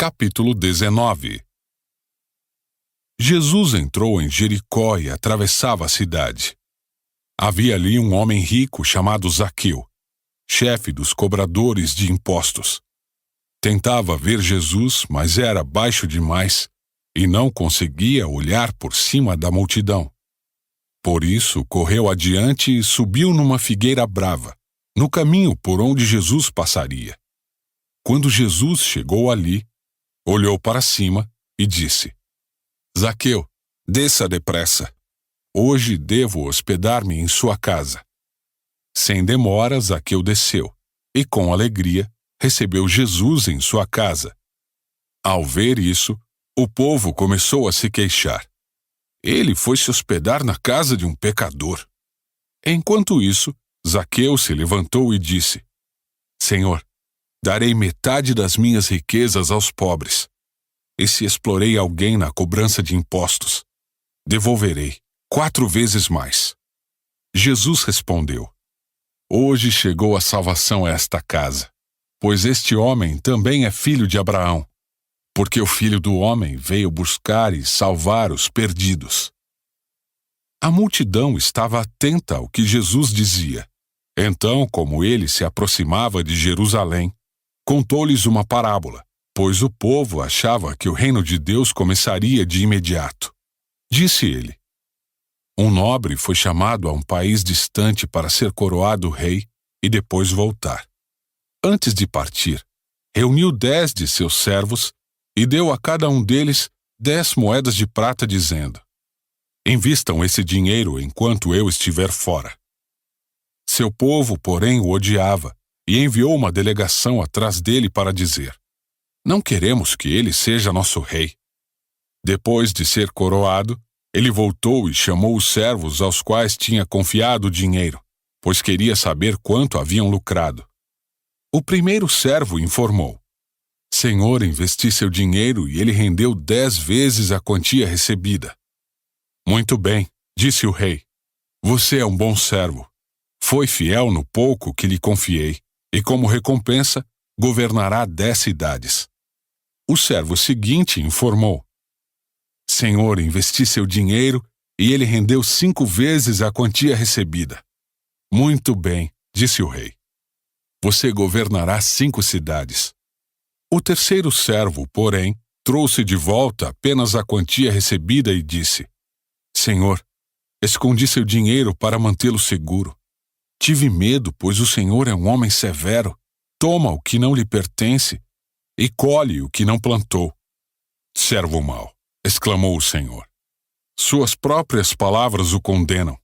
Capítulo 19. Jesus entrou em Jericó e atravessava a cidade. Havia ali um homem rico chamado Zaqueu, chefe dos cobradores de impostos. Tentava ver Jesus, mas era baixo demais e não conseguia olhar por cima da multidão. Por isso, correu adiante e subiu numa figueira brava, no caminho por onde Jesus passaria. Quando Jesus chegou ali, olhou para cima e disse: Zaqueu, desça depressa. Hoje devo hospedar-me em sua casa. Sem demora, Zaqueu desceu e, com alegria, recebeu Jesus em sua casa. Ao ver isso, o povo começou a se queixar. Ele foi se hospedar na casa de um pecador. Enquanto isso, Zaqueu se levantou e disse: Senhor, darei metade das minhas riquezas aos pobres. E se explorei alguém na cobrança de impostos, devolverei 4 vezes mais. Jesus respondeu: Hoje chegou a salvação a esta casa, pois este homem também é filho de Abraão, porque o Filho do Homem veio buscar e salvar os perdidos. A multidão estava atenta ao que Jesus dizia. Então, como ele se aproximava de Jerusalém, contou-lhes uma parábola, pois o povo achava que o reino de Deus começaria de imediato. Disse ele: Um nobre foi chamado a um país distante para ser coroado rei e depois voltar. Antes de partir, reuniu 10 de seus servos e deu a cada um deles 10 moedas de prata, dizendo: Invistam esse dinheiro enquanto eu estiver fora. Seu povo, porém, o odiava e enviou uma delegação atrás dele para dizer: Não queremos que ele seja nosso rei. Depois de ser coroado, ele voltou e chamou os servos aos quais tinha confiado o dinheiro, pois queria saber quanto haviam lucrado. O primeiro servo informou: Senhor, investi seu dinheiro e ele rendeu 10 vezes a quantia recebida. Muito bem, disse o rei. Você é um bom servo. Foi fiel no pouco que lhe confiei, e como recompensa, governará 10 cidades. O servo seguinte informou: Senhor, investi seu dinheiro e ele rendeu 5 vezes a quantia recebida. Muito bem, disse o rei. Você governará 5 cidades. O terceiro servo, porém, trouxe de volta apenas a quantia recebida e disse: Senhor, escondi seu dinheiro para mantê-lo seguro. Tive medo, pois o Senhor é um homem severo, toma o que não lhe pertence e colhe o que não plantou. Servo mau, exclamou o Senhor. Suas próprias palavras o condenam.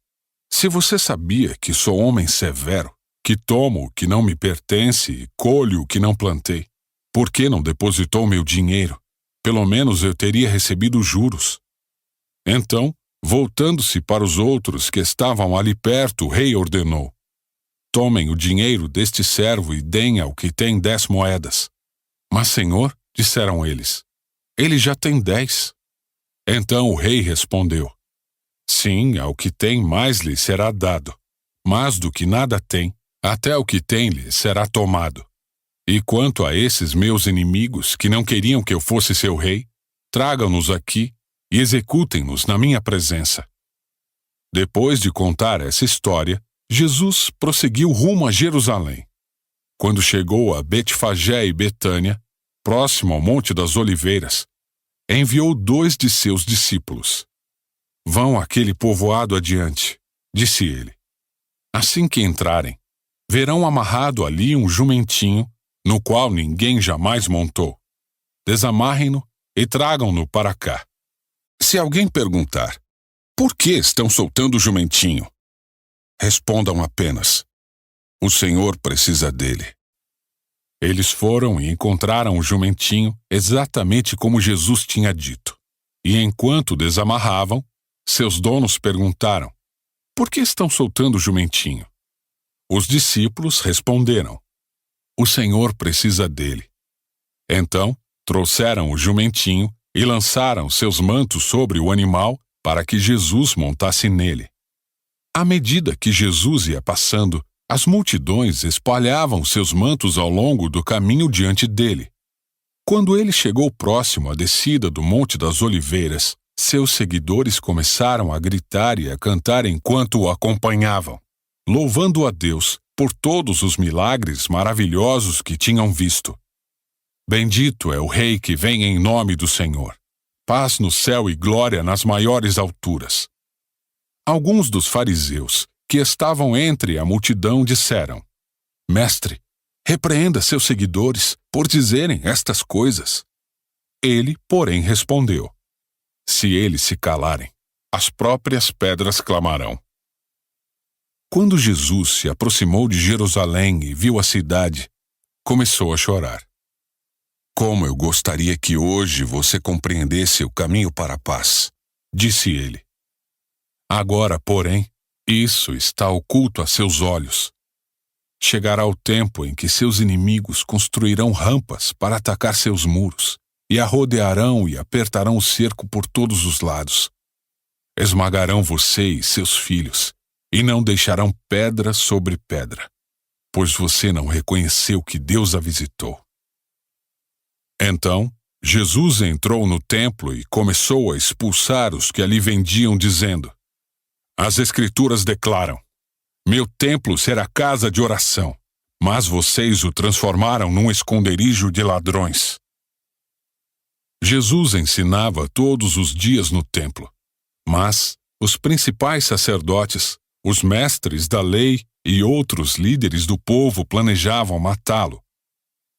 Se você sabia que sou homem severo, que tomo o que não me pertence e colho o que não plantei, por que não depositou meu dinheiro? Pelo menos eu teria recebido juros. Então, voltando-se para os outros que estavam ali perto, o rei ordenou: Tomem o dinheiro deste servo e deem ao que tem 10 moedas. Mas, senhor, disseram eles, ele já tem 10. Então o rei respondeu: Sim, ao que tem mais lhe será dado, mas do que nada tem, até o que tem lhe será tomado. E quanto a esses meus inimigos que não queriam que eu fosse seu rei, tragam-nos aqui e executem-nos na minha presença. Depois de contar essa história, Jesus prosseguiu rumo a Jerusalém. Quando chegou a Betfagé e Betânia, próximo ao Monte das Oliveiras, enviou 2 de seus discípulos. Vão àquele povoado adiante, disse ele. Assim que entrarem, verão amarrado ali um jumentinho, no qual ninguém jamais montou. Desamarrem-no e tragam-no para cá. Se alguém perguntar: Por que estão soltando o jumentinho? Respondam apenas: O Senhor precisa dele. Eles foram e encontraram o jumentinho exatamente como Jesus tinha dito. E enquanto desamarravam, seus donos perguntaram: Por que estão soltando o jumentinho? Os discípulos responderam: O Senhor precisa dele. Então, trouxeram o jumentinho e lançaram seus mantos sobre o animal para que Jesus montasse nele. À medida que Jesus ia passando, as multidões espalhavam seus mantos ao longo do caminho diante dele. Quando ele chegou próximo à descida do Monte das Oliveiras, seus seguidores começaram a gritar e a cantar enquanto o acompanhavam, louvando a Deus por todos os milagres maravilhosos que tinham visto. Bendito é o Rei que vem em nome do Senhor. Paz no céu e glória nas maiores alturas. Alguns dos fariseus, que estavam entre a multidão, disseram: Mestre, repreenda seus seguidores por dizerem estas coisas. Ele, porém, respondeu: Se eles se calarem, as próprias pedras clamarão. Quando Jesus se aproximou de Jerusalém e viu a cidade, começou a chorar. Como eu gostaria que hoje você compreendesse o caminho para a paz, disse ele. Agora, porém, isso está oculto a seus olhos. Chegará o tempo em que seus inimigos construirão rampas para atacar seus muros, e a rodearão e apertarão o cerco por todos os lados. Esmagarão você e seus filhos, e não deixarão pedra sobre pedra, pois você não reconheceu que Deus a visitou. Então, Jesus entrou no templo e começou a expulsar os que ali vendiam, dizendo: As Escrituras declaram: Meu templo será casa de oração, mas vocês o transformaram num esconderijo de ladrões. Jesus ensinava todos os dias no templo, mas os principais sacerdotes, os mestres da lei e outros líderes do povo planejavam matá-lo.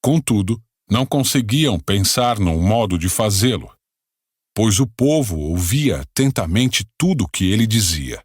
Contudo, não conseguiam pensar num modo de fazê-lo, pois o povo ouvia atentamente tudo o que ele dizia.